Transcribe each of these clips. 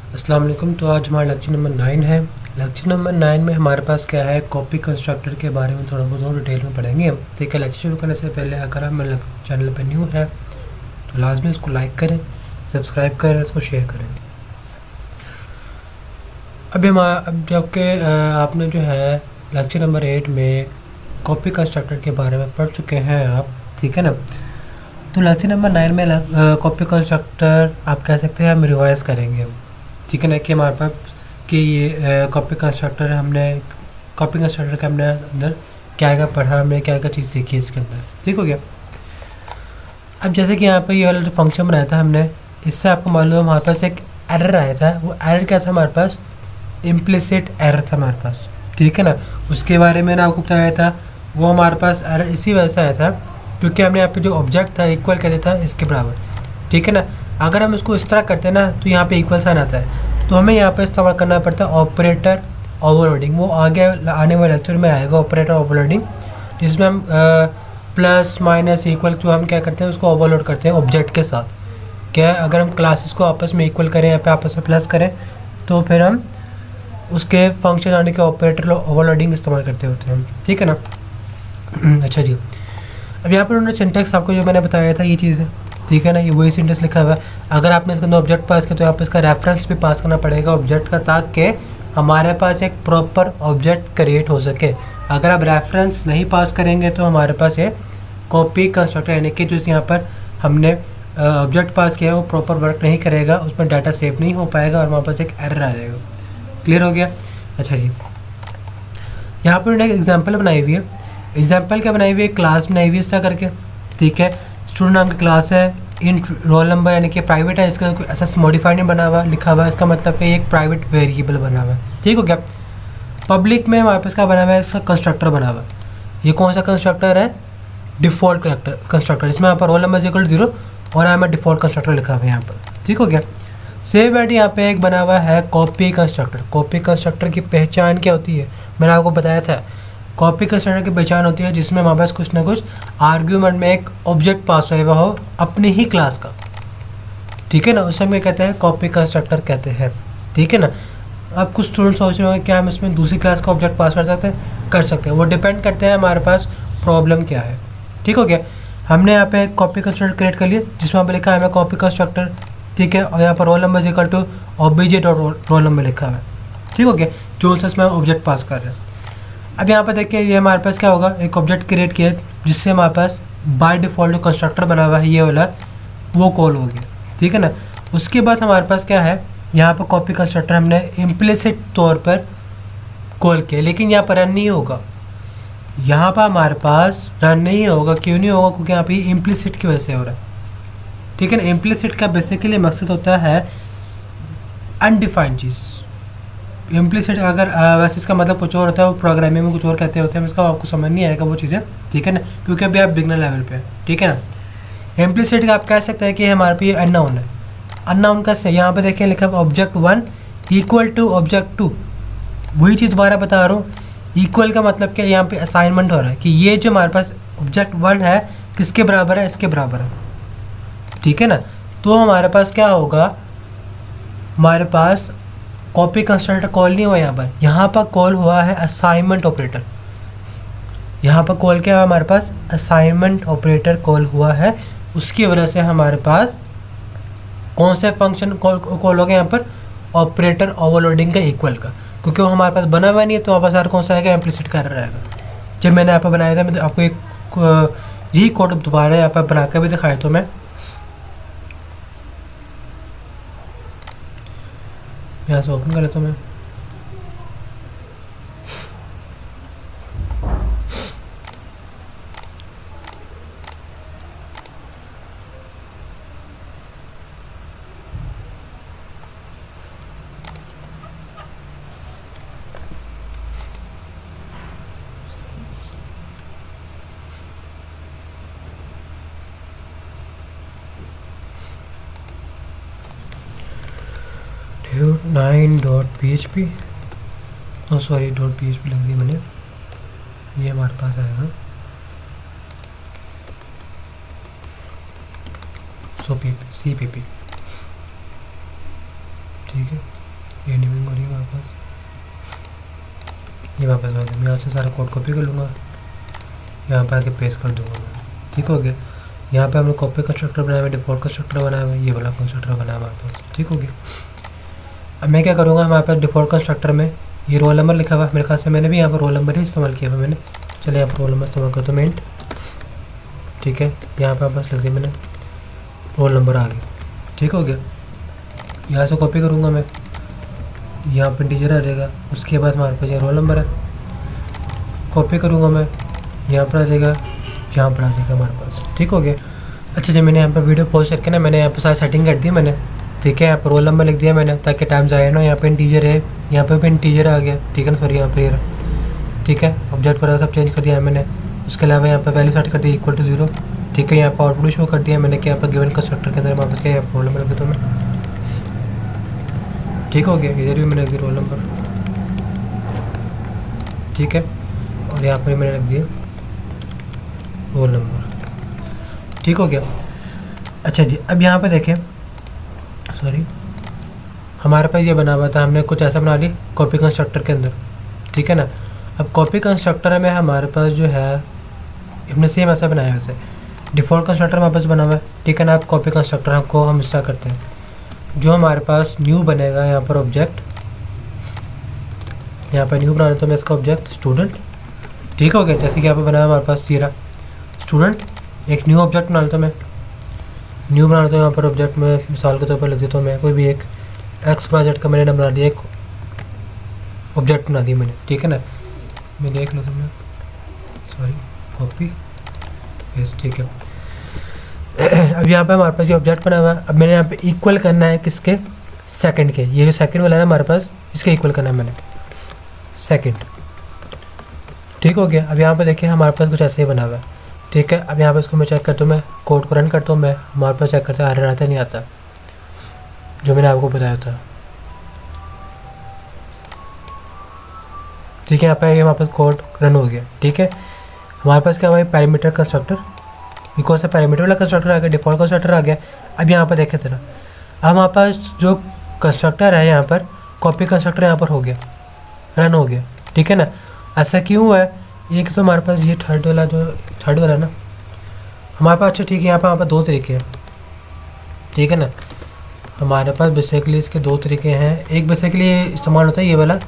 अस्सलाम वालेकुम। तो आज हमारा लेक्चर नंबर 9 है। लेक्चर नंबर 9 में हमारे पास क्या है, कॉपी कंस्ट्रक्टर के बारे में थोड़ा बहुत और डिटेल में पढ़ेंगे। ठीक है, लेक्चर शुरू करने से पहले अगर आप मेरे चैनल पर न्यू है तो लाजमी इसको लाइक करें, सब्सक्राइब करें, इसको शेयर करें। अब जबकि आपने जो है लेक्चर नंबर 8 में कॉपी कंस्ट्रक्टर के बारे में पढ़ चुके हैं आप, ठीक है ना। तो लेक्चर नंबर 9 में कॉपी कंस्ट्रक्टर आप कह सकते हैं हम रिवाइज़ करेंगे, ठीक है ना। कि हमारे पास कि ये कॉपी कंस्ट्रक्टर के हमने अंदर क्या क्या पढ़ा, हमने क्या क्या चीज़ सीखी इसके अंदर, ठीक हो गया। अब जैसे कि यहाँ पे ये वाला जो फंक्शन बनाया था हमने, इससे आपको मालूम है हमारे पास एक एरर आया था। वो एरर क्या था हमारे पास, इम्प्लिसिट एरर था हमारे पास, ठीक है ना। उसके बारे में मैंने आपको बताया था। वो हमारे पास एरर इसी वजह से आया था क्योंकि हमने यहाँ पे जो ऑब्जेक्ट था इक्वल कर दिया था इसके बराबर, ठीक है ना। अगर हम इसको इस तरह करते हैं ना तो यहाँ पे इक्वल साइन आता है, तो हमें यहाँ पे इस्तेमाल करना पड़ता है ऑपरेटर ओवरलोडिंग। वो आगे आने वाले लेक्चर में आएगा ऑपरेटर ओवरलोडिंग, जिसमें हम प्लस माइनस इक्वल जो हम क्या करते हैं उसको ओवरलोड करते हैं ऑब्जेक्ट के साथ। क्या है, अगर हम क्लासेस को आपस में इक्वल करें या पे आपस में प्लस करें तो फिर हम उसके फंक्शन आने के ऑपरेटर ओवरलोडिंग इस्तेमाल करते होते हैं, ठीक है ना। अच्छा जी, अब यहाँ पर उन्होंने सिंटेक्स आपको जो मैंने बताया था ये चीज़ है, ठीक है ना। ये वही सिंटेक्स लिखा हुआ है। अगर आपने इसके अंदर ऑब्जेक्ट पास किया तो यहाँ पर इसका रेफरेंस भी पास करना पड़ेगा ऑब्जेक्ट का, ताकि हमारे पास एक प्रॉपर ऑब्जेक्ट क्रिएट हो सके। अगर आप रेफरेंस नहीं पास करेंगे तो हमारे पास ये कॉपी कंस्ट्रक्टर यानी कि जो यहाँ पर हमने ऑब्जेक्ट पास किया है वो प्रॉपर वर्क नहीं करेगा, उसमें डाटा सेव नहीं हो पाएगा और हमारे पास एक एरर आ जाएगा। क्लियर हो गया। अच्छा जी, यहाँ पर उन्होंने एक एग्जाम्पल बनाई हुई है। एग्जाम्पल क्या बनाई हुई है, क्लास बनाई हुई है इस तरह करके, ठीक है। स्टूडेंट नाम की क्लास है, इन रोल नंबर यानी कि प्राइवेट है, इसका कोई ऐसा मॉडिफाइड नहीं बना हुआ लिखा हुआ है, इसका मतलब कि एक प्राइवेट वेरिएबल बना हुआ है, ठीक हो गया। पब्लिक में हमारे पास क्या बना हुआ है, इसका कंस्ट्रक्टर बना हुआ है। ये कौन सा कंस्ट्रक्टर है, डिफ़ॉल्ट कंस्ट्रक्टर, इसमें यहाँ पर रोल नंबर इक्वल 0 और यहाँ पर डिफ़ॉल्ट कंस्ट्रक्टर लिखा हुआ है यहाँ पर, ठीक हो गया। सेम एट यहाँ पे एक बना हुआ है कॉपी कंस्ट्रक्टर। कॉपी कंस्ट्रक्टर की पहचान क्या होती है, मैंने आपको बताया था। कॉपी कंस्ट्रक्टर की पहचान होती है जिसमें हमारे पास कुछ ना कुछ आर्ग्यूमेंट में एक ऑब्जेक्ट पास हुआ हो अपनी ही क्लास का, ठीक है ना। उसे हम कहते हैं कॉपी कंस्ट्रक्टर कहते हैं, ठीक है ना। अब कुछ स्टूडेंट सोच रहे होंगे क्या हम इसमें दूसरी क्लास का ऑब्जेक्ट पास कर सकते हैं। वो डिपेंड करते हैं हमारे पास प्रॉब्लम क्या है, ठीक हो गया। हमने यहाँ पे कॉपी कंस्ट्रक्टर क्रिएट कर लिया जिसमें हमें लिखा है हमें कॉपी कंस्ट्रक्टर, ठीक है। और यहाँ पर roll number equal to object dot roll number लिखा हुआ है, ठीक हो गया। जो सा इसमें ऑब्जेक्ट पास कर रहे हैं। अब यहाँ पर देखिए ये हमारे पास क्या होगा, एक ऑब्जेक्ट क्रिएट किया जिससे हमारे पास बाय डिफ़ॉल्ट जो कंस्ट्रक्टर बना हुआ है ये वाला वो कॉल हो गया, ठीक है ना। उसके बाद हमारे पास क्या है, यहाँ पर कॉपी कंस्ट्रक्टर हमने इम्प्लिसिट तौर पर कॉल किया, लेकिन यहाँ पर रन नहीं होगा। यहाँ पर हमारे पास रन नहीं होगा, क्यों नहीं होगा, क्योंकि यहाँ पर इम्प्लिसिट की वजह से हो रहा है, ठीक है ना। इम्प्लिसिट का बेसिकली मकसद होता है अनडिफाइंड चीज़। इम्प्लिसिट अगर वैसे इसका मतलब कुछ और होता है, वो प्रोग्रामिंग में कुछ और कहते होते हैं, इसका आपको समझ नहीं आएगा वो चीज़ें, ठीक है ना, क्योंकि अभी आप बिगनर लेवल पे हैं, ठीक है ना। इम्प्लिसिट का आप कह सकते हैं कि हमारे पे अननाउन है। अननाउन का से यहाँ पे देखिए लिखा है ऑब्जेक्ट 1 इक्वल टू ऑब्जेक्ट 2। वही चीज़ दोबारा बता रहा हूँ, इक्वल का मतलब क्या, यहाँ पे असाइनमेंट हो रहा है कि ये जो हमारे पास ऑब्जेक्ट 1 है किसके बराबर है, इसके बराबर है, ठीक है ना। तो हमारे पास क्या होगा, हमारे पास कॉपी कंस्ट्रक्टर कॉल नहीं हुआ यहाँ पर कॉल हुआ है असाइनमेंट ऑपरेटर। यहाँ पर कॉल क्या हुआ हमारे पास, असाइनमेंट ऑपरेटर कॉल हुआ है। उसकी वजह से हमारे पास कौन से फंक्शन कॉल हो गया यहाँ पर, ऑपरेटर ओवरलोडिंग का इक्वल का, क्योंकि वो हमारे पास बना हुआ नहीं है तो वहाँ पर कौन सा आएगा, इम्प्लिसिट कर रहेगा। जब मैंने यहाँ पर बनाया था, मैं आपको एक यही कोड दोबारा यहाँ पर बना कर भी दिखाया तो मैं यहाँ से ओपन कर लेता हूँ मैं। .9.php सॉरी .php लग दिया मैंने, ये हमारे पास आएगा CPP। ठीक है, ये नीविंग हो रही है हमारे पास, ये वापस हो गया। मैं यहाँ से सारा कोड कॉपी कर लूँगा, यहाँ पे आके पेस्ट कर दूँगा मैं, ठीक हो गया। यहाँ पे हमने कॉपी कंस्ट्रक्टर बनाया हुआ है, डिफॉल्ट कंस्ट्रक्टर बनाया हुआ है, ये वाला कंस्ट्रक्टर बनाया हमारे पास, ठीक हो गया। अब मैं क्या करूँगा, हमारे पास डिफॉल्ट कंस्ट्रक्टर में ये रोल नंबर लिखा हुआ है, मेरे ख्याल से मैंने भी यहाँ पर रोल नंबर ही इस्तेमाल किया हुआ मैंने। चलिए यहाँ पर रोल नंबर इस्तेमाल करता हूँ मैं, ठीक है। यहाँ पर बस लिख दिया मैंने, रोल नंबर आ गया, ठीक हो गया। यहाँ से कॉपी करूँगा मैं, यहाँ पर इंटीजर आ जाएगा, उसके बाद हमारे पास ये रोल नंबर है, कॉपी करूँगा मैं, यहाँ पर आ जाएगा, यहाँ पर आ जाएगा हमारे पास, ठीक हो गया। अच्छा जी, मैंने यहाँ पर वीडियो पॉज करके ना मैंने यहाँ पर सारी सेटिंग कर दी मैंने, ठीक है। यहाँ पर रोल नंबर लिख दिया मैंने ताकि टाइम जाए ना। यहाँ पे इंटीजर है, यहाँ पे भी इंटीजर आ गया, ठीक है ना, सॉरी यहाँ पर ये रहा, ठीक है। ऑब्जेक्ट पर सब चेंज कर दिया है मैंने। उसके अलावा यहाँ पर वैल्यू सेट कर दी इक्वल टू 0, ठीक है। यहाँ पर आउटपुट शो कर दिया मैंने कि यहाँ पर गिवन कंस्ट्रक्टर के अंदर वापस क्या रोल नंबर लिख देता हूँ मैं, ठीक हो गया। इधर भी मैंने लिख दिया रोल नंबर, ठीक है, और यहाँ पर मैंने लिख दिया रोल नंबर, ठीक हो गया। अच्छा जी, अब यहाँ पे देखें, सॉरी, हमारे पास ये बना हुआ था, हमने कुछ ऐसा बना ली कॉपी कंस्ट्रक्टर के अंदर, ठीक है ना। अब कॉपी कंस्ट्रक्टर में हमारे पास जो है हमने सेम ऐसा बनाया है, वैसे डिफ़ॉल्ट कंस्ट्रक्टर हमारे पास बना हुआ है, ठीक है ना। अब कॉपी कंस्ट्रक्टर को हम इसका करते हैं, जो हमारे पास न्यू बनेगा यहाँ पर ऑब्जेक्ट, यहाँ पर न्यू बना लेता हूँ मैं इसका ऑब्जेक्ट स्टूडेंट, ठीक हो गया। जैसे कि यहाँ पर बनाया हमारे पास ये रहा स्टूडेंट, एक न्यू ऑब्जेक्ट बना लेता हूँ मैं, न्यू बना लेता हूँ यहाँ पर ऑब्जेक्ट में, मिसाल के तौर पर लिख देता हूँ मैं कोई भी एक XYZ का मैंने बना दिया, एक ऑब्जेक्ट बना दिया मैंने, ठीक है ना। मैं देख लेता हूँ, सॉरी, कॉपी पेस्ट, ठीक है। अब यहाँ पे हमारे पास ये ऑब्जेक्ट बना हुआ है। अब मैंने यहाँ पे इक्वल करना है किसके, सेकंड के, ये जो सेकंड वाला है हमारे पास, इसके इक्वल करना है मैंने सेकंड, ठीक हो गया। अब यहाँ पे देखिए हमारे पास कुछ ऐसे ही बना हुआ है, ठीक है। अब यहाँ पे इसको मैं चेक करता हूँ, मैं कोड को रन करता हूँ मैं, हमारे पास चेक करते हैं एरर आता नहीं आता, जो मैंने आपको बताया था, ठीक है। यहाँ पे हमारे पास कोड रन हो गया, ठीक है। हमारे पास क्या हुआ, पैरामीटर कंस्ट्रक्टर, बिकॉज से पैरामीटर वाला कंस्ट्रक्टर आ गया, डिफॉल्ट कंस्ट्रक्टर आ गया। अब यहाँ पर देखें जरा, अब हमारे पास जो कंस्ट्रक्टर है यहाँ पर कॉपी कंस्ट्रक्टर यहाँ पर हो गया, रन हो गया, ठीक है ना। ऐसा क्यों हुआ है, एक तो हमारे पास ये थर्ड वाला ना हमारे पास, अच्छा ठीक है, यहाँ पर हमारे पास दो तरीके हैं, ठीक है ना। हमारे पास बेसिकली इसके दो तरीके हैं, एक बेसिकली इस्तेमाल होता है ये वाला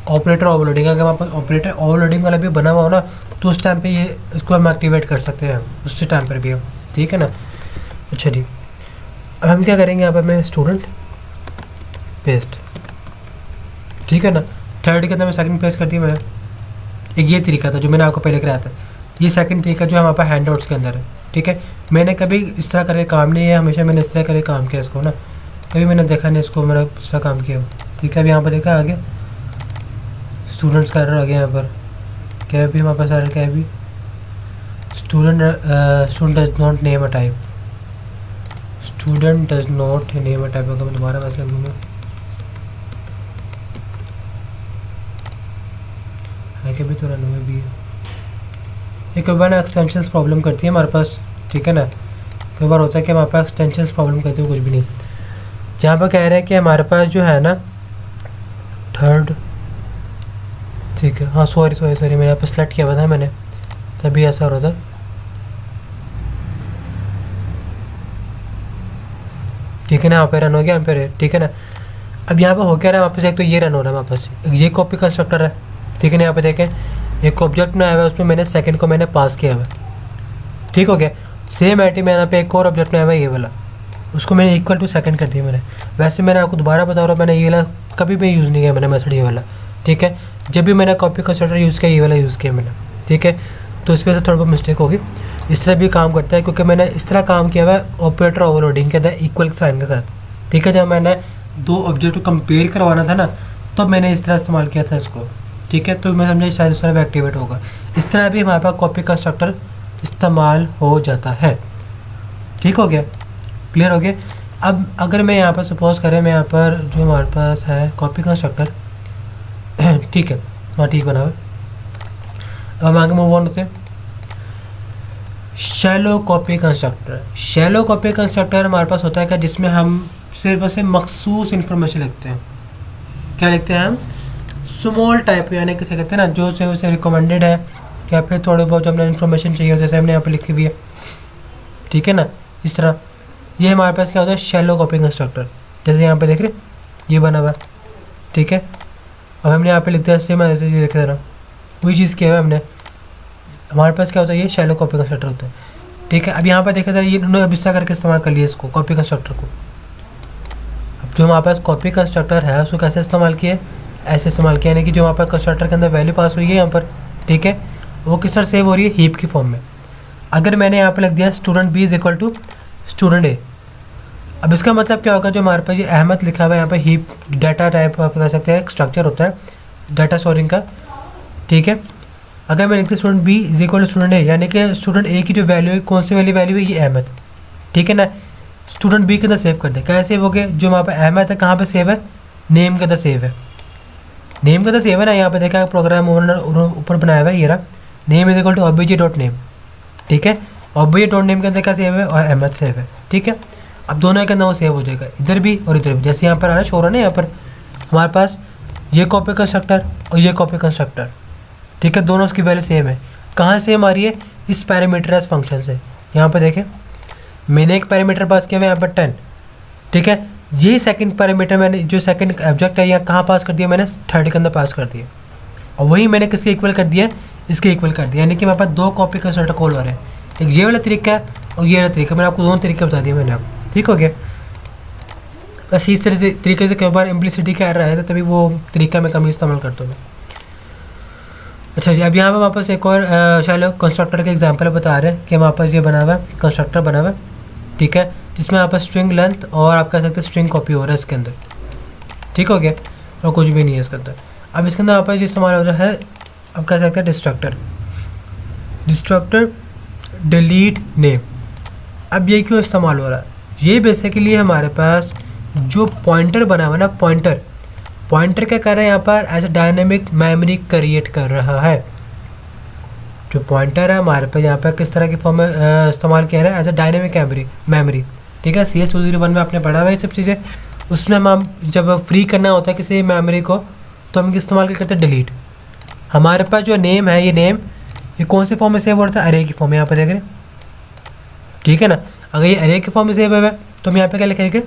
ऑपरेटर ओवरलोडिंग। अगर हमारे पास ऑपरेटर ओवरलोडिंग वाला भी बना हुआ हो ना, तो उस टाइम पे ये इसको हम एक्टिवेट कर सकते हैं, उस टाइम पर भी हम, ठीक है ना। अच्छा जी, अब हम क्या करेंगे, यहाँ पर मैं स्टूडेंट पेस्ट, ठीक है ना। थर्ड के अंदर मैं सेकंड पेस्ट कर दिया मैंने। एक ये तरीका था जो मैंने आपको पहले कराया था, ये सेकंड तरीका जो हमारे पास हैंडआउट्स के अंदर है, ठीक है। मैंने कभी इस तरह करके काम नहीं है, हमेशा मैंने इस तरह करके काम किया इसको ना, कभी मैंने देखा नहीं इसको मेरा इस तरह काम किया, ठीक है। अब यहाँ पर देखा आगे स्टूडेंट्स का एरर आ गया, यहाँ पर क्या है भी हमारे पास एरर क्या है भी, student does not name a type, student does not name a type. अगर मैं दोबारा मैसेज लिख दूँगा, आगे भी तो रन हुए भी है, ये कई बार ना एक्सटेंशंस प्रॉब्लम करती है हमारे पास, ठीक है ना। कई बार होता है कि हमारे पास एक्सटेंशंस प्रॉब्लम करती है, कुछ भी नहीं। जहाँ पर कह रहे हैं कि हमारे पास जो है ना थर्ड, ठीक है, हाँ सॉरी मैंने यहाँ पर सेलेक्ट किया हुआ था मैंने, तभी ऐसा हो रहा था, ठीक है ना। यहाँ पे रन हो गया, यहाँ पे ठीक है ना। अब यहाँ पे हो क्या रहा है वापस, एक तो ये रन हो रहा है वापस, ये कॉपी कंस्ट्रक्टर है, ठीक है ना। यहाँ पे देखें एक ऑब्जेक्ट में आया हुआ है, उसमें मैंने सेकंड को मैंने पास किया हुआ है, ठीक हो गया। सेम आईटी में यहाँ पे एक और ऑब्जेक्ट में आया हुआ है ये वाला, उसको मैंने इक्वल टू सेकंड कर दिया मैंने। वैसे मैंने आपको दोबारा बता रहा हूँ, मैंने ये वाला कभी भी यूज़ नहीं किया मैंने मेथड ये वाला, ठीक है। जब भी मैंने कॉपी कंस्ट्रक्टर यूज़ किया ये वाला यूज़ किया मैंने, ठीक है। तो इस वजह से थोड़ा बहुत मिस्टेक होगी, इस तरह भी काम करता है क्योंकि मैंने इस तरह काम किया हुआ है ऑपरेटर ओवरलोडिंग के अंदर इक्वल साइन के साथ, ठीक है। जब मैंने दो ऑब्जेक्ट को कंपेयर करवाना था ना, तो मैंने इस तरह इस्तेमाल किया था इसको, ठीक है। तो मैं समझा शायद इस तरह भी एक्टिवेट होगा, इस तरह भी हमारे पास कॉपी कंस्ट्रक्टर इस्तेमाल हो जाता है, ठीक हो गया, क्लियर हो गया। अब अगर मैं यहाँ पर सपोज करें, मैं यहाँ पर जो हमारे पास है कॉपी कंस्ट्रक्टर, ठीक है, हाँ ठीक बना हुआ। अब हम आगे मूव ऑन होते हैं। Shallow copy constructor, shallow copy constructor हमारे पास होता है क्या, जिसमें हम सिर्फ और सिर्फ मखसूस इन्फॉर्मेशन लिखते हैं। क्या लिखते हैं हम? स्मॉल टाइप, यानी किसे कहते हैं ना, जो से उसे रिकमेंडेड है या फिर थोड़े बहुत जो हमने इन्फॉर्मेशन चाहिए, जैसे हमने यहाँ पे लिखी हुई है, ठीक है ना, इस तरह। ये हमारे पास क्या होता है? Shallow copy constructor. जैसे यहाँ पे देख रहे ये बना हुआ है, ठीक है। अब हमने यहाँ पे लिख दिया सेम ऐसे लिख रहा, वही चीज़ किया है हमने। हमारे पास क्या होता है? ये शैलो कॉपी कंस्ट्रक्टर होता है, ठीक है। अब यहाँ पे देखा जाए ये इन्होंने अब इस तरह करके इस्तेमाल कर लिया इसको, कॉपी कंस्ट्रक्टर को। अब जो हमारे पास कॉपी कंस्ट्रक्टर है उसको कैसे इस्तेमाल किया? ऐसे इस्तेमाल किया, यानी कि जो हमारे पास कंस्ट्रक्टर के अंदर वैल्यू पास हुई है यहाँ पर, ठीक है, वो किस तरह सेव हो रही है? हीप की फॉर्म में। अगर मैंने यहाँ पे लिख दिया student B is equal to student A, अब इसका मतलब क्या होगा? जो हमारे पास ये अहमद लिखा हुआ है यहाँ पे, हीप डाटा टाइप आप कह सकते हैं, स्ट्रक्चर होता है डाटा स्टोरिंग का, ठीक है। अगर मैं लिखती student B is equal to student A, यानी कि स्टूडेंट ए की जो वैल्यू है, कौन सी वाली वैल्यू है? ये अहमद, ठीक है ना। स्टूडेंट बी के अंदर सेव कर दे, कैसे सेव हो गया? जो वहाँ पे अहमद है कहाँ पे सेव है? नेम के अंदर सेव है, नेम के अंदर सेव है ना। यहाँ पे देखा प्रोग्राम ऊपर बनाया हुआ है, ये रहा, name is equal to obj dot name, ठीक है। obj डॉट नेम के अंदर क्या सेव है? और अहमद सेव है, ठीक है। अब दोनों के अंदर वो सेव हो जाएगा, इधर भी और इधर भी। जैसे यहाँ पर आ रहा है, शो रहा है ना, यहाँ पर हमारे पास ये कॉपी कंस्ट्रक्टर और ये कॉपी कंस्ट्रक्टर, ठीक है, दोनों उसकी वैल्यू सेम है। कहाँ सेम आ रही है? इस पैरामीटराइज फंक्शन से। यहाँ पर देखें, मैंने एक पैरामीटर पास किया हुआ है यहाँ पर 10, ठीक है। ये सेकंड पैरामीटर मैंने, जो सेकंड ऑब्जेक्ट है, यहाँ कहाँ पास कर दिया? मैंने थर्ड के अंदर पास कर दिया, और वही मैंने किसके इक्वल कर दिया? इसके इक्वल कर दिया। यानी कि मेरे पास दो कॉपी कंस्ट्रक्टर कॉल हो रहे हैं, एक ये वाला तरीका है और ये वाला तरीका। मैंने आपको दोनों तरीके बता दिए मैंने, आप ठीक हो गया। बस इस तरीके से कई बार इम्प्लिसिटी का एरर है, तो तभी वो तरीका मैं कम इस्तेमाल करता हूँ। अच्छा जी, अब यहाँ पे वापस एक और शैलो कंस्ट्रक्टर का एग्जांपल बता रहे हैं कि वहाँ पर ये बना हुआ है, कंस्ट्रक्टर बना हुआ है, ठीक है, जिसमें यहाँ पर स्ट्रिंग लेंथ और आप कह सकते हैं स्ट्रिंग कॉपी हो रहा है इसके अंदर, ठीक हो गया, और कुछ भी नहीं है इसके अंदर। अब इसके अंदर यहाँ पर इस्तेमाल हो रहा है, आप कह सकते हैं डिस्ट्रक्टर, डिस्ट्रक्टर डिलीट नेम। अब ये क्यों इस्तेमाल हो रहा है? ये बेसिकली हमारे पास जो पॉइंटर बना हुआ है ना, पॉइंटर क्या कर रहा है यहाँ पर? As a dynamic memory create कर रहा है। जो पॉइंटर है हमारे पास यहाँ पर किस तरह की फॉर्म में इस्तेमाल किया है? एज अ डायनेमिक मेमोरी, ठीक है। CS201 में आपने पढ़ा हुआ है ये सब चीज़ें। उसमें हम जब फ्री करना होता है किसी मेमोरी को, तो हम इस्तेमाल करते हैं डिलीट। हमारे पास जो नेम है, ये नेम ये कौन से फॉर्म में सेव हो रहा था? अरे की फॉर्म में, यहाँ पर देख रहे हैं, ठीक है ना। अगर ये अरे के फॉर्म में सेव है तो हम यहाँ पे क्या लिखेंगे?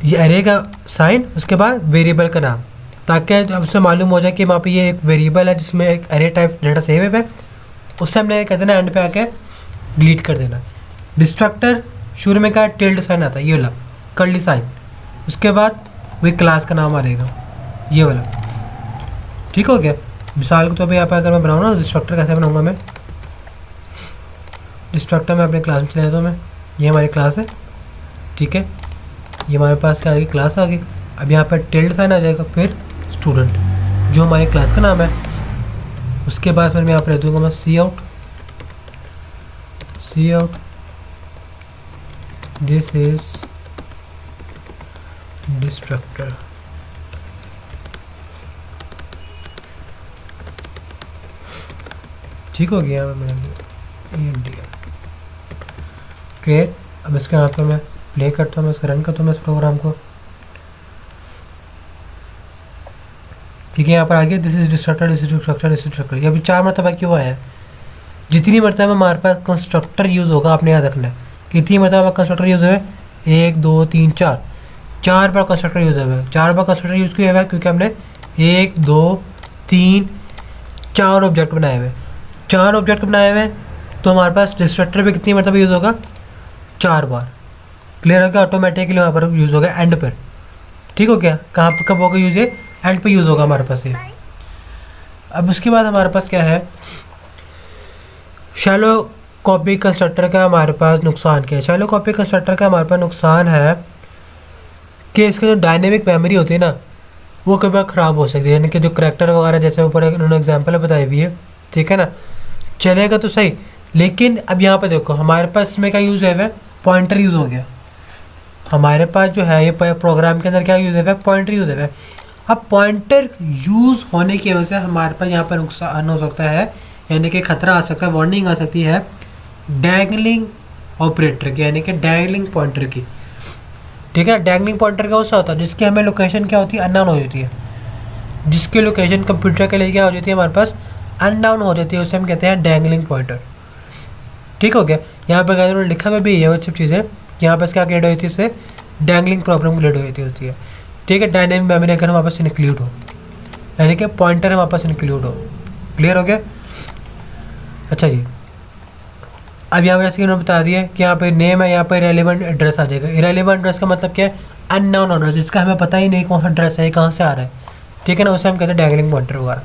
ये अरे का साइन, उसके बाद वेरिएबल का नाम, ताकि अब उससे मालूम हो जाए कि वहाँ पे ये एक वेरिएबल है जिसमें एक अरे टाइप डाटा सेव है। उससे हमने क्या देना? एंड पे आके डिलीट कर देना। डिस्ट्रक्टर शुरू में क्या टिल्ड साइन आता है, ये वाला कर्ली साइन, उसके बाद वही क्लास का नाम आ रहेगा, ये वाला, ठीक हो गया। मिसाल को तो अभी यहाँ पर अगर मैं बनाऊँ ना, डिस्ट्रक्टर कैसे बनाऊँगा मैं? डिस्ट्रक्टर में अपने क्लास में चले जाता हूँ मैं, ये हमारी क्लास है, ठीक है, ये हमारे पास क्या आ गई? क्लास आ गई। अब यहाँ पर टिल्ड साइन आ जाएगा, फिर स्टूडेंट जो हमारी क्लास का नाम है। उसके बाद फिर मैं यहाँ पर रख दूँगा मैं सी आउट, दिस इज डिस्ट्रक्टर, ठीक हो गया। मैंने क्रिएट, अब इसके यहाँ पर मैं प्ले करता हूँ, मैं इसका रन करता हूँ मैं इस प्रोग्राम को, ठीक है। यहाँ पर आ गया this is destructor, this is destructor, this is destructor. ये अभी 4 मरतबा क्यों आया है? जितनी मरतबा हमारे पास कंस्ट्रक्टर यूज़ होगा, आपने याद रखना है कितनी मरतबा कंस्ट्रक्टर यूज़ हुआ है? 1 2 3 4, 4 बार कंस्ट्रक्टर यूज़ हुआ है। 4 बार कंस्ट्रक्टर यूज़ क्यों हुआ है? क्योंकि हमने 1 2 3 4 ऑब्जेक्ट बनाए हुए, 4 ऑब्जेक्ट बनाए हुए, तो हमारे पास डिस्ट्रक्टर पे कितनी मरतबा यूज़ होगा? 4 बार। क्लियर होगा? ऑटोमेटिकली वहाँ पर यूज़ होगा एंड पर, ठीक हो गया। कहाँ पर कब होगा यूज़? है एंड पे यूज़ होगा हमारे पास ये। अब उसके बाद हमारे पास क्या है? शैलो कॉपी कंस्ट्रक्टर का हमारे पास नुकसान क्या है? शैलो कॉपी कंस्ट्रक्टर का हमारे पास नुकसान है कि इसकी जो डायनेमिक मेमोरी होती है ना, वो कभी बार ख़राब हो सकती है। यानी कि जो करैक्टर वगैरह जैसे ऊपर उन्होंने एग्जाम्पल बताई हुई है, ठीक है ना, चलेगा तो सही। लेकिन अब यहाँ पे देखो हमारे पास इसमें क्या यूज़ है? पॉइंटर यूज़ हो गया। हमारे पास जो है ये प्रोग्राम के अंदर क्या यूज़ है? पॉइंटर यूज़ है। अब पॉइंटर यूज़ होने की वजह से हमारे पास यहाँ पर नुकसान हो सकता है, यानी कि खतरा आ सकता है, वार्निंग आ सकती है डैंगलिंग ऑपरेटर की, यानी कि डैंगलिंग पॉइंटर की। ठीक है। डैंगलिंग पॉइंटर का उससे होता है जिसकी हमें लोकेशन क्या होती है, अननोन हो जाती है, जिसकी लोकेशन कंप्यूटर के लिए क्या हो जाती है हमारे पास, अननोन हो जाती है, उसे हम कहते हैं डैंगलिंग पॉइंटर। ठीक हो गया। यहाँ पर गाइस उन्होंने लिखा हुआ भी है वो सब चीज़ें, यहाँ पर क्या क्रिएट हुई थी, इससे डैंगलिंग प्रॉब्लम क्रिएट होती है। ठीक है। डायनेमिक मेमोरी अगर हमारे पास इंक्लूड हो, यानी कि पॉइंटर हमारे पास इंक्लूड हो। क्लियर हो गया। अच्छा जी, अब यहाँ पर जैसे कि उन्होंने बता दिया कि यहाँ पे नेम है, यहाँ पर इरेलीवेंट एड्रेस आ जाएगा। इरेलीवेंट एड्रेस का मतलब क्या है, अननोन एड्रेस, जिसका हमें पता ही नहीं कौन सा एड्रेस है, कहाँ से आ रहा है। ठीक है ना, उसे हम कहते हैं डैंगलिंग पॉइंटर वगैरह।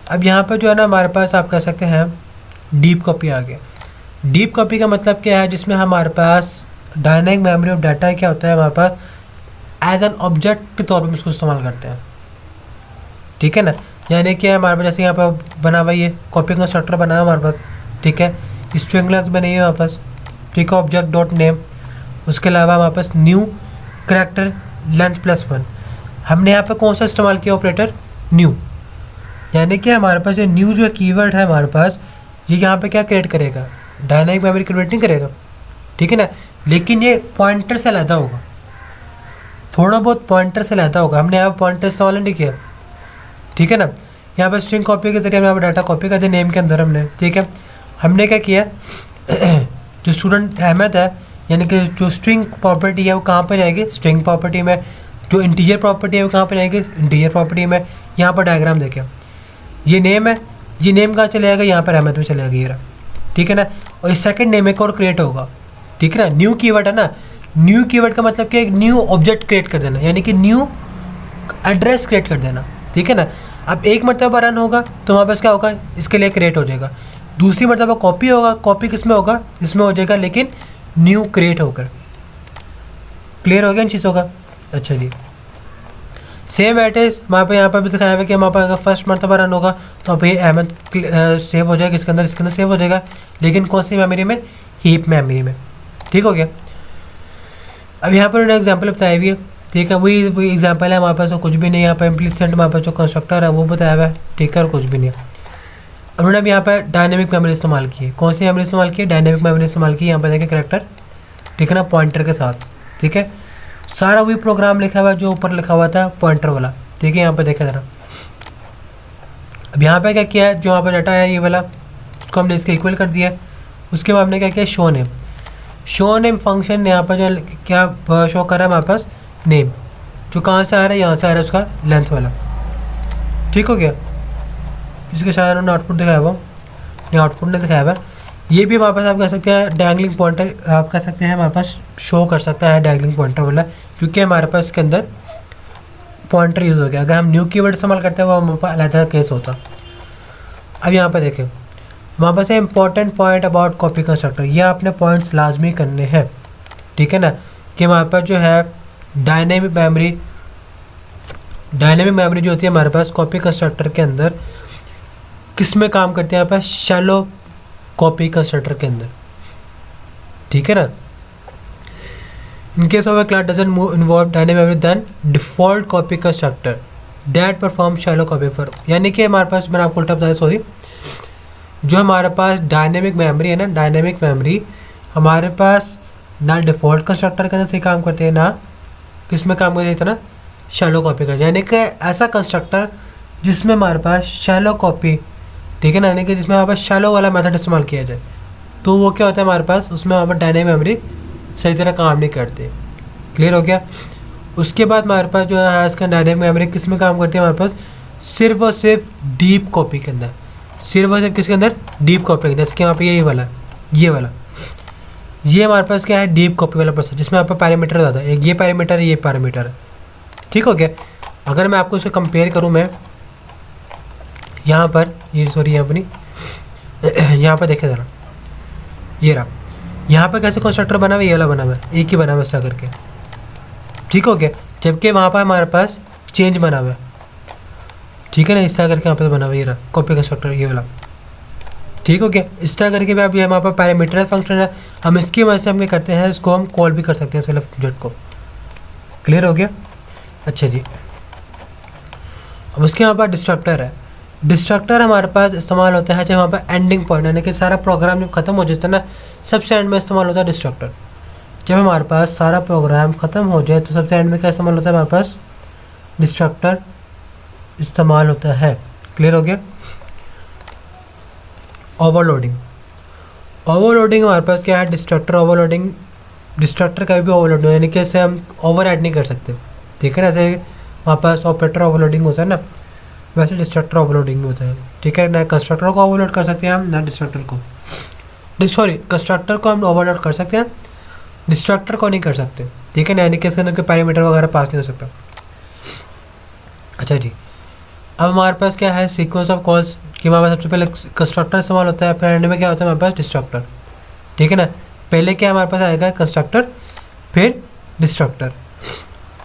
अब यहाँ पर जो है ना हमारे पास आप कह सकते हैं डीप कॉपी आ गया। डीप कॉपी का मतलब क्या है, जिसमें हमारे पास डायनेमिक मेमोरी ऑफ डाटा क्या होता है हमारे पास एज एन ऑब्जेक्ट के तौर पर इसको इस्तेमाल करते हैं। ठीक है ना, यानी कि हमारे पास जैसे यहाँ पर बना हुआ ये कॉपी कंस्ट्रक्टर बना है हमारे पास। ठीक है, स्ट्रिंग लेंथ बनी है हमारे पास। ठीक है, ऑब्जेक्ट डॉट नेम, उसके अलावा हमारे पास न्यू करैक्टर लेंथ +1। हमने यहाँ पे कौन सा इस्तेमाल किया ऑपरेटर, न्यू, यानी कि हमारे पास ये न्यू जो कीवर्ड है हमारे पास, ये यहाँ पे क्या क्रिएट करेगा, डायनेमिक मेमोरी क्रिएट नहीं करेगा। ठीक है ना, लेकिन ये पॉइंटर से अलग होगा, थोड़ा बहुत पॉइंटर से अलग होगा। हमने यहाँ पॉइंटर इस्तेमाल नहीं किया। ठीक है ना, यहाँ पर स्ट्रिंग कॉपी के जरिए हम यहाँ पर डाटा कॉपी करते हैं नेम के अंदर हमने। ठीक है, हमने क्या किया जो स्टूडेंट अहमद है, यानी कि जो स्ट्रिंग प्रॉपर्टी है वो कहाँ पर जाएगी, स्ट्रिंग प्रॉपर्टी में। जो इंटीजर प्रॉपर्टी है वो कहाँ पर जाएगी, इंटीजर प्रॉपर्टी में। यहाँ पर डायग्राम देखें, ये नेम है, ये नेम कहाँ चले जाएगा, यहाँ पर अहमद में चले जाएगा ये रहा। ठीक है ना, और इस सेकंड नेम एक और क्रिएट होगा। ठीक है ना, न्यू कीवर्ड है ना, न्यू कीवर्ड का मतलब क्या है, न्यू ऑब्जेक्ट क्रिएट कर देना, यानी कि न्यू एड्रेस क्रिएट कर देना। ठीक है ना, अब एक मरतबा रन होगा तो वहाँ पास क्या होगा, इसके लिए क्रिएट हो जाएगा। दूसरी मरतबा कॉपी होगा, कॉपी किस में होगा, इसमें हो जाएगा, लेकिन न्यू क्रिएट होकर। क्लियर हो गया इन चीज़ों का। अच्छा जी, सेम एड्रेस वहाँ पे यहाँ पर भी दिखाया हुआ है कि वहाँ पर अगर फर्स्ट मरतबा रन होगा तो अब ये अहमद सेव हो जाएगा, इसके अंदर सेव हो जाएगा, लेकिन कौन सी मेमोरी में, हीप मेमोरी में। ठीक हो गया। अब यहाँ पर उन्होंने एग्जाम्पल बताया हुई है। ठीक है, वही एग्जाम्पल है हमारे पास, कुछ भी नहीं। यहाँ पर इम्प्लिसिट हमारे पास जो कंस्ट्रक्टर है वो बताया हुआ है। ठीक है, और कुछ भी नहीं है। उन्होंने अब यहाँ पर डायनेमिक मेमोरी इस्तेमाल की है। कौन सी मेमोरी इस्तेमाल की है, डायनेमिक मेमोरी इस्तेमाल की। यहाँ पर देखिए करैक्टर, ठीक है ना, पॉइंटर के साथ। ठीक है, सारा वही प्रोग्राम लिखा हुआ है जो ऊपर लिखा हुआ था पॉइंटर वाला। ठीक है, यहाँ पर देखा जरा। अब यहाँ पे क्या किया है, जो यहाँ पर डाटा है ये वाला, उसको हमने इसके इक्वल कर दिया है। उसके बाद हमने क्या किया, show name. Show name function यहाँ पर जो क्या शो कर रहा है हमारे पास, नेम, जो कहाँ से आ रहा है, यहाँ से आ रहा है, उसका लेंथ वाला। ठीक हो गया। इसके शायद उन्होंने आउटपुट दिखाया हुआ, नहीं आउटपुट नहीं दिखाया हुआ। ये भी हमारे पास आप कह सकते हैं डैंगलिंग पॉइंटर, आप कह सकते हैं हमारे पास शो कर सकता है डैंगलिंग पॉइंटर वाला, क्योंकि हमारे पास इसके अंदर पॉइंटर यूज़ हो गया। अगर हम न्यू कीवर्ड इस्तेमाल करते हैं वो हमारे पास अलग केस होता। अब यहाँ पर देखें, हमारे पास है important point about copy constructor. ये आपने पॉइंट्स लाजमी करने हैं। ठीक है ना, कि हमारे पास जो है डायनेमिक मेमोरी जो होती है हमारे पास कॉपी कंस्ट्रक्टर के अंदर किस में काम करती है, हमारे पास शैलो कॉपी कंस्ट्रक्टर के अंदर। ठीक है ना, in case of a class doesn't involve dynamic memory then default copy constructor that perform shallow copy for. यानी कि हमारे पास, मैंने आपको उल्टा बताया, सॉरी, जो हमारे पास डायनेमिक मेमोरी है ना, डायनेमिक मेमोरी हमारे पास ना डिफ़ॉल्ट कंस्ट्रक्टर के अंदर से काम करते हैं, ना किस में काम करते हैं, ना शैलो कॉपी का। यानी कि ऐसा कंस्ट्रक्टर जिसमें हमारे पास शैलो कॉपी, ठीक है ना, यानी कि जिसमें हमारे पास शैलो वाला मेथड इस्तेमाल किया जाए, तो वो क्या होता है हमारे पास, उसमें हमारे पास डायनेमिक मेमोरी सही तरह काम नहीं करती। क्लियर हो गया। उसके बाद हमारे पास जो है इसका डायनेमिक मेमोरी किस में काम करती है, हमारे पास सिर्फ और सिर्फ डीप कॉपी के अंदर, सिर्फ और सिर्फ किसके अंदर, डीप कॉपी के अंदर। जैसे कि यहाँ पे ये वाला, ये हमारे पास क्या है, डीप कॉपी वाला प्रोसेस, जिसमें आपका पैरामीटर ज़्यादा है, एक ये पैरामीटर है, ये पैरामीटर है। ठीक हो गया। अगर मैं आपको इसको कंपेयर करूँ, मैं यहाँ पर ये, सॉरी यहाँ पर नहीं, यहाँ पर देखे ज़रा, ये रहा, यहाँ पर कैसे कंस्ट्रक्टर बना हुआ है, ये वाला बना हुआ है, एक ही बना हुआ है ऐसा करके। ठीक हो गया। जबकि वहाँ पर हमारे पास चेंज बना हुआ है, ठीक है ना, इस तरह करके यहाँ पर बना हुआ है, ये रहा कॉपी कंस्ट्रक्टर ये वाला। ठीक हो गया। इस तरह करके भी आप, ये हमारे पास पैरामीटर फंक्शन है, हम इसकी वजह से हम क्या करते हैं, इसको हम कॉल भी कर सकते हैं इस वाले फंक्शन को। क्लियर हो गया। अच्छा जी, अब उसके यहाँ पर डिस्ट्रक्टर है। डिस्ट्रक्टर हमारे पास इस्तेमाल होता है जब वहाँ पर एंडिंग पॉइंट, यानी कि सारा प्रोग्राम जब खत्म हो जाता है ना, सबसे एंड में इस्तेमाल होता है डिस्ट्रक्टर। जब हमारे पास सारा प्रोग्राम ख़त्म हो जाए तो सबसे एंड में क्या इस्तेमाल होता है, हमारे पास डिस्ट्रक्टर इस्तेमाल होता है। क्लियर हो गया। ओवरलोडिंग, ओवरलोडिंग हमारे पास क्या है, डिस्ट्रक्टर ओवरलोडिंग। डिस्ट्रक्टर का भी ओवरलोड यानी कि इसे हम ओवर ऐड नहीं कर सकते, ठीक है ना। जैसे हमारे पास ऑपरेटर ओवरलोडिंग होता है ना, वैसे डिस्ट्रक्टर ओवरलोडिंग होता है, ठीक है ना। कंस्ट्रक्टर को ओवरलोड कर सकते हैं हम, ना डिस्ट्रक्टर को, सॉरी कंस्ट्रक्टर को हम ओवरलोड कर सकते हैं, डिस्ट्रक्टर को नहीं कर सकते, ठीक है ना। यानी कि इसके अंदर कोई पैरामीटर वगैरह पास नहीं हो सकता। अच्छा जी, अब हमारे पास क्या है, सीक्वेंस ऑफ कॉल्स कि हमारे पास सबसे पहले कंस्ट्रक्टर इस्तेमाल होता है, फिर एंड में क्या होता है हमारे पास डिस्ट्रक्टर, ठीक है ना। पहले क्या हमारे पास आएगा कंस्ट्रक्टर, फिर डिस्ट्रक्टर।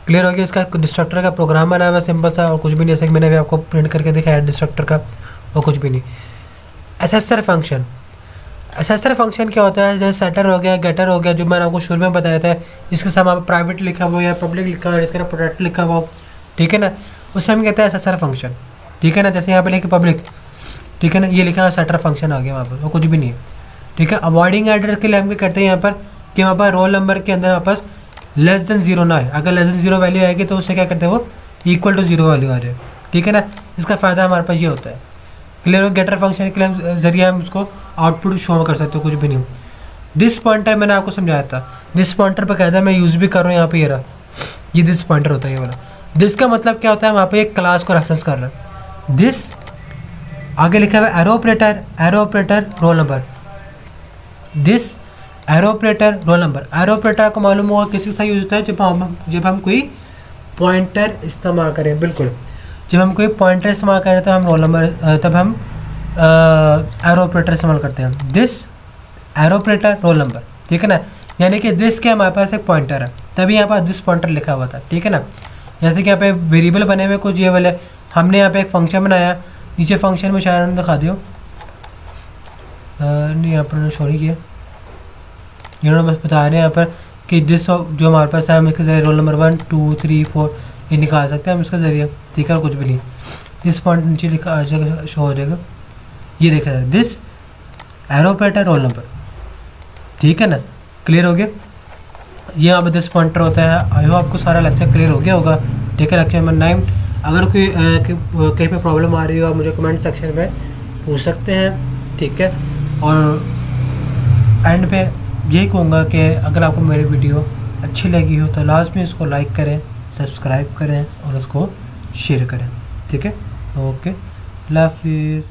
क्लियर हो गया। इसका डिस्ट्रक्टर का प्रोग्राम बना हुआ है सिंपल सा, और कुछ भी नहीं, जैसे कि मैंने भी आपको प्रिंट करके दिखाया डिस्ट्रक्टर का, और कुछ भी नहीं। एसेसर फंक्शन, एसेसर फंक्शन क्या होता है, जैसे सेटर हो गया, गेटर हो गया, जो मैंने आपको शुरू में बताया था, इसके साथ आप प्राइवेट लिखा हुआ या पब्लिक लिखा हुआ, इसके प्रोटेक्ट लिखा हुआ, ठीक है ना, उससे हम कहते हैं एसेसर फंक्शन, ठीक है ना। जैसे यहाँ पे लिखे पब्लिक, ठीक है ना, ये लिखा है सेटर फंक्शन आ गया वहाँ पर, और कुछ भी नहीं है, ठीक है। अवॉइडिंग एड्रेस के लिए हम क्या करते हैं यहाँ पर कि वहाँ पर रोल नंबर के अंदर हमारे पास लेस देन 0 ना है। अगर लेस देन 0 वैल्यू आएगी तो उससे क्या करते हैं, वो इक्वल टू 0 वैल्यू आ जाए, ठीक है ना। इसका फ़ायदा हमारे पास ये होता है। क्लियर हो। गेटर फंक्शन के लिए जरिए हम उसको आउटपुट शो कर सकते हो, कुछ भी नहीं। दिस पॉइंटर मैंने आपको समझाया था, दिस पॉइंटर पर कहता है, मैं यूज़ भी कर रहा हूँ यहाँ पे, ये रहा, ये दिस पॉइंटर होता है ये वाला। दिस का मतलब क्या होता है, वहाँ पे एक क्लास को रेफरेंस कर रहा है। दिस आगे लिखा हुआ है arrow operator, arrow operator roll number, this arrow operator roll number. Arrow operator को मालूम होगा किसी के साथ यूज होता है, जब हम कोई पॉइंटर इस्तेमाल करें, बिल्कुल जब हम कोई पॉइंटर इस्तेमाल करें तो हम रोल नंबर, तब हम एरो ऑपरेटर इस्तेमाल करते हैं। This arrow operator roll number, ठीक है ना। यानी कि दिस के हमारे पास एक पॉइंटर है, तभी यहाँ पर दिस पॉइंटर लिखा हुआ था, ठीक है ना। जैसे कि यहाँ पे वेरिएबल बने हुए कुछ ये वाले, हमने यहाँ पे एक फंक्शन बनाया, नीचे फंक्शन में शायद दिखा दियो, नहीं यहाँ पर सॉरी किया, इन्होंने बस बता रहे हैं यहाँ पर कि दिस जो हमारे पास है, हम इसके जरिए रोल नंबर 1 2 3 4 ये निकाल सकते हैं हम इसके ज़रिए, ठीक है। और कुछ भी नहीं, दिस पॉइंट नीचे लिखा आ जाएगा, शो हो जाएगा, ये देखा जाए this arrow operator roll number, ठीक है ना। क्लियर हो गया। ये यहाँ पर दिस पॉइंटर होता है। आई होप आपको सारा लेक्चर क्लियर हो गया होगा, ठीक है। लेक्चर नंबर 9, अगर कोई कहीं पे प्रॉब्लम आ रही हो आप मुझे कमेंट सेक्शन में पूछ सकते हैं, ठीक है। और एंड पे यही कहूँगा कि अगर आपको मेरी वीडियो अच्छी लगी हो तो लाजमी इसको लाइक करें, सब्सक्राइब करें और उसको शेयर करें, ठीक है। ओके, अल्लाह हाफिज़।